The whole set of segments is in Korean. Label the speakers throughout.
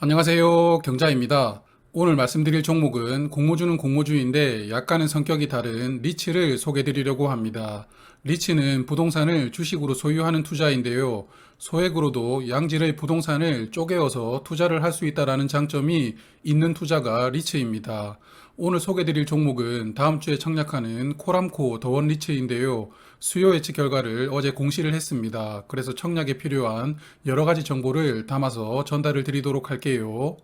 Speaker 1: 안녕하세요. 경자입니다. 오늘 말씀드릴 종목은 공모주는 공모주인데 약간은 성격이 다른 리츠를 소개드리려고 합니다. 리츠는 부동산을 주식으로 소유하는 투자인데요. 소액으로도 양질의 부동산을 쪼개어서 투자를 할 수 있다는 장점이 있는 투자가 리츠입니다. 오늘 소개드릴 종목은 다음 주에 청약하는 코람코 더원 리츠인데요. 수요 예측 결과를 어제 공시를 했습니다. 그래서 청약에 필요한 여러 가지 정보를 담아서 전달을 드리도록 할게요.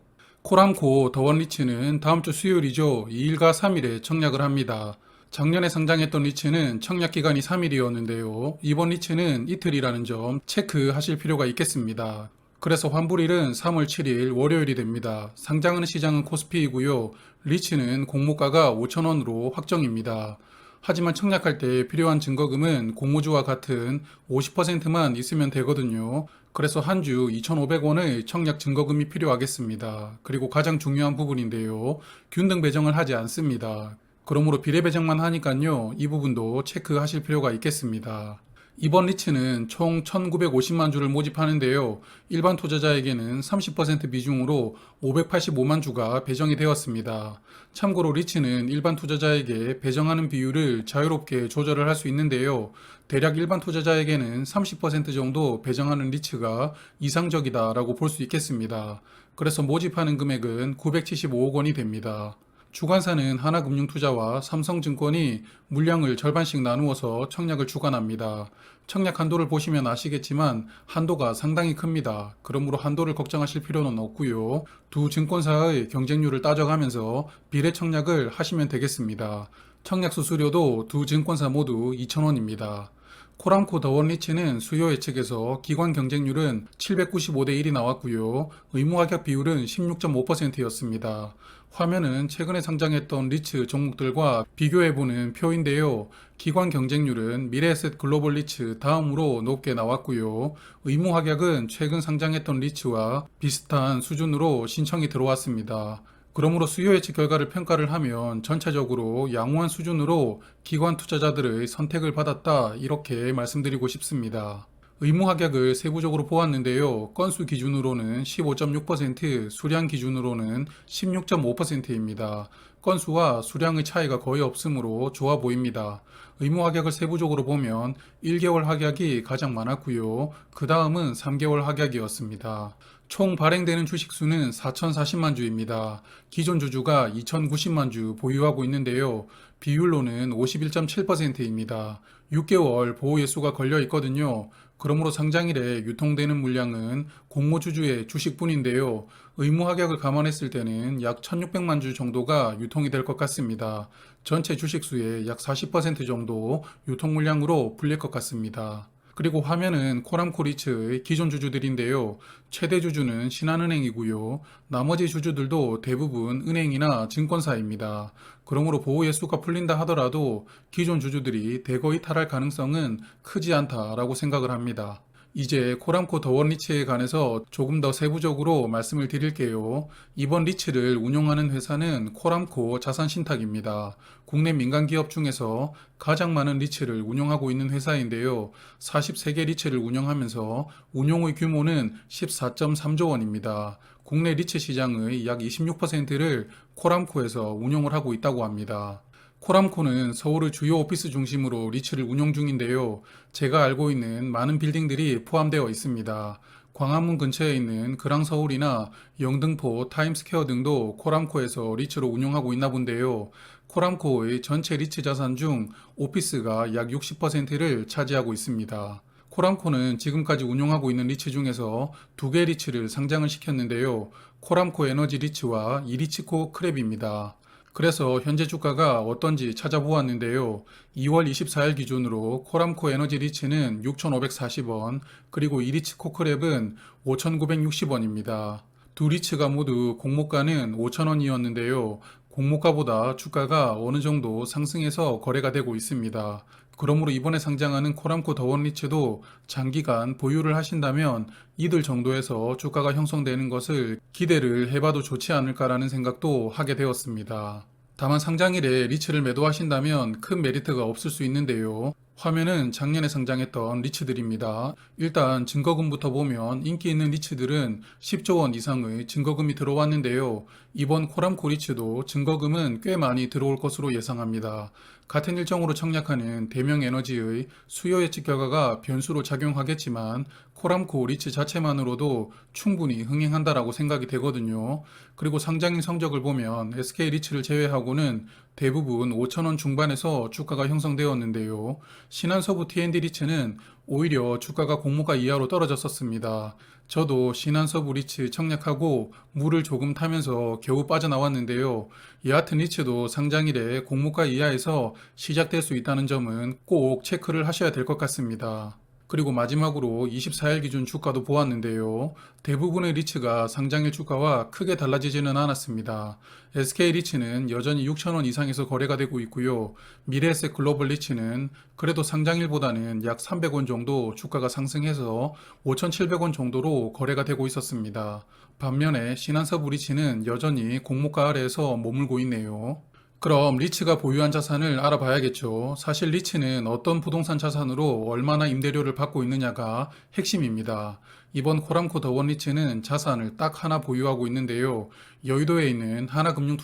Speaker 1: 코람코 더원 리츠는 다음 주 수요일이죠. 2일과 3일에 청약을 합니다. 작년에 상장했던 리츠는 청약 기간이 3일이었는데요. 이번 리츠는 이틀이라는 점 체크하실 필요가 있겠습니다. 그래서 환불일은 3월 7일 월요일이 됩니다. 상장하는 시장은 코스피이고요. 리츠는 공모가가 5,000원으로 확정입니다. 하지만 청약할 때 필요한 증거금은 공모주와 같은 50%만 있으면 되거든요. 그래서 한 주 2,500원의 청약 증거금이 필요하겠습니다. 그리고 가장 중요한 부분인데요. 균등 배정을 하지 않습니다. 그러므로 비례 배정만 하니까요. 이 부분도 체크하실 필요가 있겠습니다. 이번 리츠는 총 1950만 주를 모집하는데요. 일반 투자자에게는 30% 비중으로 585만 주가 배정이 되었습니다. 참고로 리츠는 일반 투자자에게 배정하는 비율을 자유롭게 조절을 할 수 있는데요. 대략 일반 투자자에게는 30% 정도 배정하는 리츠가 이상적이다라고 볼 수 있겠습니다. 그래서 모집하는 금액은 975억 원이 됩니다. 주관사는 하나금융투자와 삼성증권이 물량을 절반씩 나누어서 청약을 주관합니다. 청약 한도를 보시면 아시겠지만 한도가 상당히 큽니다. 그러므로 한도를 걱정하실 필요는 없고요. 두 증권사의 경쟁률을 따져가면서 비례 청약을 하시면 되겠습니다. 청약 수수료도 두 증권사 모두 2,000원입니다. 코람코 더원 리츠는 수요 예측에서 기관 경쟁률은 795대 1이 나왔고요. 의무 합격 비율은 16.5%였습니다. 화면은 최근에 상장했던 리츠 종목들과 비교해보는 표인데요. 기관 경쟁률은 미래에셋 글로벌 리츠 다음으로 높게 나왔고요. 의무 합격은 최근 상장했던 리츠와 비슷한 수준으로 신청이 들어왔습니다. 그러므로 수요 예측 결과를 평가를 하면 전체적으로 양호한 수준으로 기관 투자자들의 선택을 받았다 이렇게 말씀드리고 싶습니다. 의무 합격을 세부적으로 보았는데요. 건수 기준으로는 15.6%, 수량 기준으로는 16.5%입니다. 건수와 수량의 차이가 거의 없으므로 좋아 보입니다. 의무 합격을 세부적으로 보면 1개월 합격이 가장 많았고요. 그 다음은 3개월 합격이었습니다. 총 발행되는 주식수는 4,040만 주입니다. 기존 주주가 2,090만 주 보유하고 있는데요. 비율로는 51.7%입니다. 6개월 보호예수가 걸려 있거든요. 그러므로 상장일에 유통되는 물량은 공모주주의 주식뿐인데요. 의무 합격을 감안했을 때는 약 1,600만 주 정도가 유통이 될 것 같습니다. 전체 주식수의 약 40% 정도 유통 물량으로 불릴 것 같습니다. 그리고 화면은 코람코 리츠의 기존 주주들인데요. 최대 주주는 신한은행이고요. 나머지 주주들도 대부분 은행이나 증권사입니다. 그러므로 보호 예수가 풀린다 하더라도 기존 주주들이 대거 이탈할 가능성은 크지 않다라고 생각을 합니다. 이제 코람코 더원 리츠에 관해서 조금 더 세부적으로 말씀을 드릴게요. 이번 리츠를 운영하는 회사는 코람코 자산신탁입니다. 국내 민간 기업 중에서 가장 많은 리츠를 운영하고 있는 회사인데요. 43개 리츠를 운영하면서 운용의 규모는 14.3조 원입니다. 국내 리츠 시장의 약 26%를 코람코에서 운용을 하고 있다고 합니다. 코람코는 서울의 주요 오피스 중심으로 리츠를 운영 중인데요. 제가 알고 있는 많은 빌딩들이 포함되어 있습니다. 광화문 근처에 있는 그랑서울이나 영등포, 타임스퀘어 등도 코람코에서 리츠로 운영하고 있나 본데요. 코람코의 전체 리츠 자산 중 오피스가 약 60%를 차지하고 있습니다. 코람코는 지금까지 운영하고 있는 리츠 중에서 두 개 리츠를 상장을 시켰는데요. 코람코 에너지 리츠와 이리치코 크랩입니다. 그래서 현재 주가가 어떤지 찾아보았는데요. 2월 24일 기준으로 코람코 에너지 리츠는 6,540원, 그리고 이리치 코크랩은 5,960원입니다. 두 리츠가 모두 공모가는 5,000원이었는데요. 공모가보다 주가가 어느 정도 상승해서 거래가 되고 있습니다. 그러므로 이번에 상장하는 코람코 더원 리츠도 장기간 보유를 하신다면 이들 정도에서 주가가 형성되는 것을 기대를 해봐도 좋지 않을까라는 생각도 하게 되었습니다. 다만 상장일에 리츠를 매도하신다면 큰 메리트가 없을 수 있는데요. 화면은 작년에 상장했던 리츠들입니다. 일단 증거금부터 보면 인기 있는 리츠들은 10조 원 이상의 증거금이 들어왔는데요. 이번 코람코 리츠도 증거금은 꽤 많이 들어올 것으로 예상합니다. 같은 일정으로 청약하는 대명에너지의 수요 예측 결과가 변수로 작용하겠지만 코람코 리츠 자체만으로도 충분히 흥행한다라고 생각이 되거든요. 그리고 상장일 성적을 보면 SK 리츠를 제외하고는 대부분 5천원 중반에서 주가가 형성되었는데요. 신한서부 T&D 리츠는 오히려 주가가 공모가 이하로 떨어졌었습니다. 저도 신한서부 리츠 청약하고 물을 조금 타면서 겨우 빠져나왔는데요. 여하튼 리츠도 상장일에 공모가 이하에서 시작될 수 있다는 점은 꼭 체크를 하셔야 될 것 같습니다. 그리고 마지막으로 24일 기준 주가도 보았는데요. 대부분의 리츠가 상장일 주가와 크게 달라지지는 않았습니다. SK 리츠는 여전히 6,000원 이상에서 거래가 되고 있고요. 미래에셋 글로벌 리츠는 그래도 상장일보다는 약 300원 정도 주가가 상승해서 5,700원 정도로 거래가 되고 있었습니다. 반면에 신한서부 리츠는 여전히 공모가 아래에서 머물고 있네요. 그럼 리츠가 보유한 자산을 알아봐야겠죠. 사실 리츠는 어떤 부동산 자산으로 얼마나 임대료를 받고 있느냐가 핵심입니다. 이번 코람코 더원 리츠는 자산을 딱 하나 보유하고 있는데요. 여의도에 있는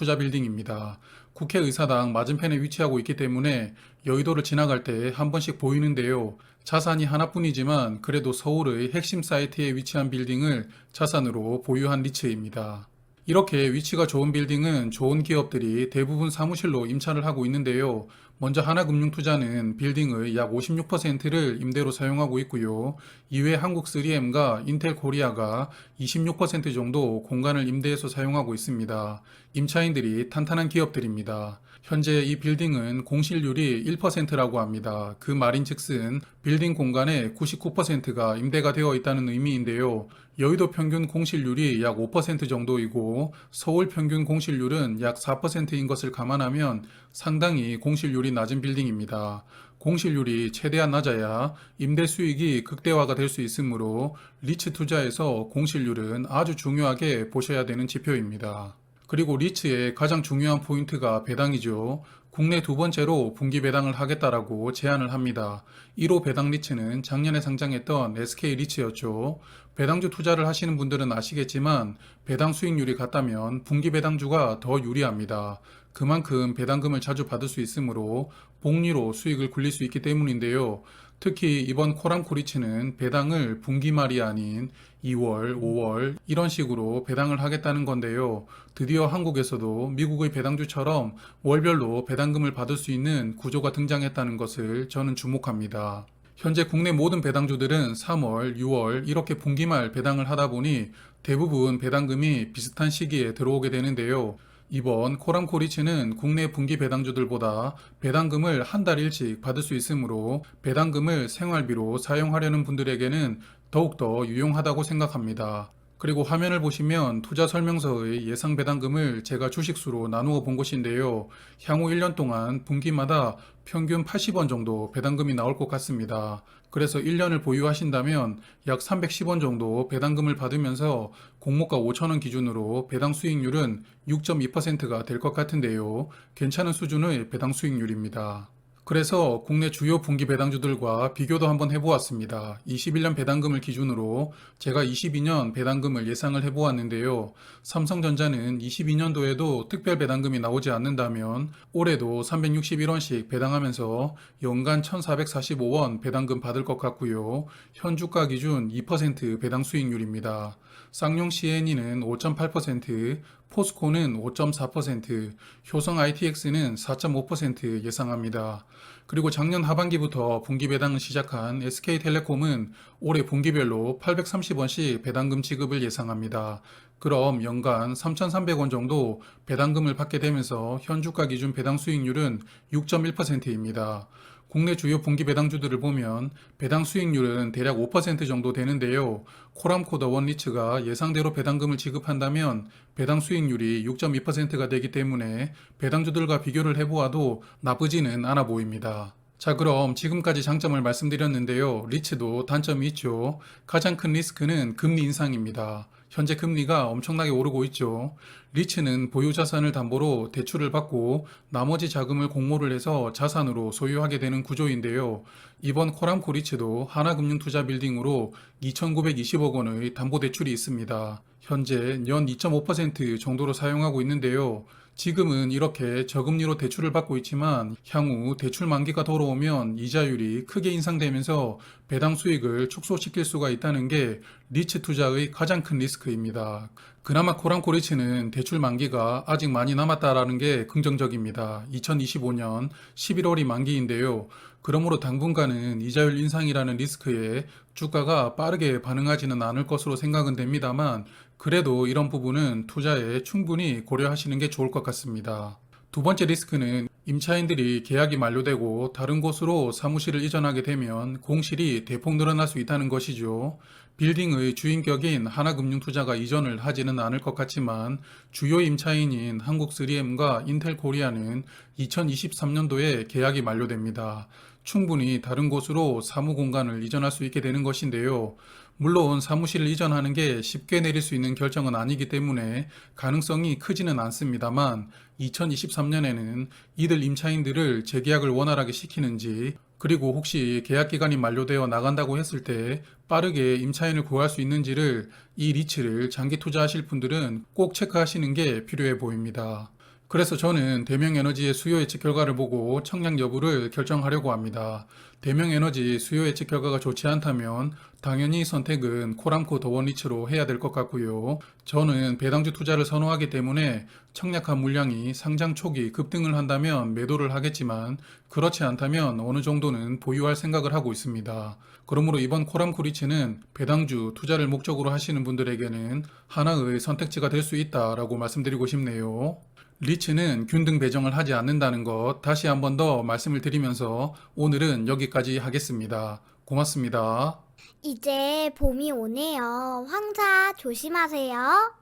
Speaker 1: 하나금융투자빌딩입니다. 국회의사당 맞은편에 위치하고 있기 때문에 여의도를 지나갈 때 한 번씩 보이는데요. 자산이 하나뿐이지만 그래도 서울의 핵심 사이트에 위치한 빌딩을 자산으로 보유한 리츠입니다. 이렇게 위치가 좋은 빌딩은 좋은 기업들이 대부분 사무실로 임차를 하고 있는데요. 먼저 하나금융투자는 빌딩의 약 56%를 임대로 사용하고 있고요. 이외 한국 3M과 인텔 코리아가 26% 정도 공간을 임대해서 사용하고 있습니다. 임차인들이 탄탄한 기업들입니다. 현재 이 빌딩은 공실률이 1%라고 합니다. 그 말인즉슨 빌딩 공간의 99%가 임대가 되어 있다는 의미인데요. 여의도 평균 공실률이 약 5% 정도이고 서울 평균 공실률은 약 4%인 것을 감안하면 상당히 공실률이 낮은 빌딩입니다. 공실률이 최대한 낮아야 임대 수익이 극대화가 될 수 있으므로 리츠 투자에서 공실률은 아주 중요하게 보셔야 되는 지표입니다. 그리고 리츠의 가장 중요한 포인트가 배당이죠. 국내 두 번째로 분기 배당을 하겠다라고 제안을 합니다. 1호 배당 리츠는 작년에 상장했던 SK 리츠였죠. 배당주 투자를 하시는 분들은 아시겠지만 배당 수익률이 같다면 분기 배당주가 더 유리합니다. 그만큼 배당금을 자주 받을 수 있으므로 복리로 수익을 굴릴 수 있기 때문인데요. 특히 이번 코람코 리츠는 배당을 분기말이 아닌 2월, 5월 이런 식으로 배당을 하겠다는 건데요. 드디어 한국에서도 미국의 배당주처럼 월별로 배당금을 받을 수 있는 구조가 등장했다는 것을 저는 주목합니다. 현재 국내 모든 배당주들은 3월, 6월 이렇게 분기말 배당을 하다 보니 대부분 배당금이 비슷한 시기에 들어오게 되는데요. 이번 코람코 리츠는 국내 분기 배당주들보다 배당금을 한 달 일찍 받을 수 있으므로 배당금을 생활비로 사용하려는 분들에게는 더욱더 유용하다고 생각합니다. 그리고 화면을 보시면 투자 설명서의 예상 배당금을 제가 주식수로 나누어 본 것인데요. 향후 1년 동안 분기마다 평균 80원 정도 배당금이 나올 것 같습니다. 그래서 1년을 보유하신다면 약 310원 정도 배당금을 받으면서 공모가 5,000원 기준으로 배당 수익률은 6.2%가 될 것 같은데요. 괜찮은 수준의 배당 수익률입니다. 그래서 국내 주요 분기 배당주들과 비교도 한번 해보았습니다. 21년 배당금을 기준으로 제가 22년 배당금을 예상을 해보았는데요. 삼성전자는 22년도에도 특별 배당금이 나오지 않는다면 올해도 361원씩 배당하면서 연간 1,445원 배당금 받을 것 같고요. 현주가 기준 2% 배당 수익률입니다. 쌍용 CNE는 5.8%, 포스코는 5.4%, 효성 ITX는 4.5% 예상합니다. 그리고 작년 하반기부터 분기 배당을 시작한 SK텔레콤은 올해 분기별로 830원씩 배당금 지급을 예상합니다. 그럼 연간 3,300원 정도 배당금을 받게 되면서 현주가 기준 배당 수익률은 6.1%입니다. 국내 주요 분기 배당주들을 보면 배당 수익률은 대략 5% 정도 되는데요. 코람코 더원 리츠가 예상대로 배당금을 지급한다면 배당 수익률이 6.2%가 되기 때문에 배당주들과 비교를 해보아도 나쁘지는 않아 보입니다. 자, 그럼 지금까지 장점을 말씀드렸는데요. 리츠도 단점이 있죠. 가장 큰 리스크는 금리 인상입니다. 현재 금리가 엄청나게 오르고 있죠. 리츠는 보유 자산을 담보로 대출을 받고 나머지 자금을 공모를 해서 자산으로 소유하게 되는 구조인데요. 이번 코람코 리츠도 하나금융투자빌딩으로 2,920억 원의 담보대출이 있습니다. 현재 연 2.5% 정도로 사용하고 있는데요. 지금은 이렇게 저금리로 대출을 받고 있지만 향후 대출 만기가 돌아오면 이자율이 크게 인상되면서 배당 수익을 축소시킬 수가 있다는 게 리츠 투자의 가장 큰 리스크입니다. 그나마 코람코 리츠는 대출 만기가 아직 많이 남았다라는 게 긍정적입니다. 2025년 11월이 만기인데요. 그러므로 당분간은 이자율 인상이라는 리스크에 주가가 빠르게 반응하지는 않을 것으로 생각은 됩니다만 그래도 이런 부분은 투자에 충분히 고려하시는 게 좋을 것 같습니다. 두 번째 리스크는 임차인들이 계약이 만료되고 다른 곳으로 사무실을 이전하게 되면 공실이 대폭 늘어날 수 있다는 것이죠. 빌딩의 주인격인 하나금융투자가 이전을 하지는 않을 것 같지만 주요 임차인인 한국 3M과 인텔 코리아는 2023년도에 계약이 만료됩니다. 충분히 다른 곳으로 사무 공간을 이전할 수 있게 되는 것인데요. 물론 사무실을 이전하는 게 쉽게 내릴 수 있는 결정은 아니기 때문에 가능성이 크지는 않습니다만 2023년에는 이들 임차인들을 재계약을 원활하게 시키는지 그리고 혹시 계약 기간이 만료되어 나간다고 했을 때 빠르게 임차인을 구할 수 있는지를 이 리츠를 장기 투자하실 분들은 꼭 체크하시는 게 필요해 보입니다. 그래서 저는 대명에너지의 수요 예측 결과를 보고 청약 여부를 결정하려고 합니다. 대명에너지 수요 예측 결과가 좋지 않다면 당연히 선택은 코람코 더원리츠로 해야 될 것 같고요. 저는 배당주 투자를 선호하기 때문에 청약한 물량이 상장 초기 급등을 한다면 매도를 하겠지만 그렇지 않다면 어느 정도는 보유할 생각을 하고 있습니다. 그러므로 이번 코람코 리츠는 배당주 투자를 목적으로 하시는 분들에게는 하나의 선택지가 될 수 있다라고 말씀드리고 싶네요. 리츠는 균등 배정을 하지 않는다는 것 다시 한 번 더 말씀을 드리면서 오늘은 여기까지 하겠습니다. 고맙습니다.
Speaker 2: 이제 봄이 오네요. 황사 조심하세요.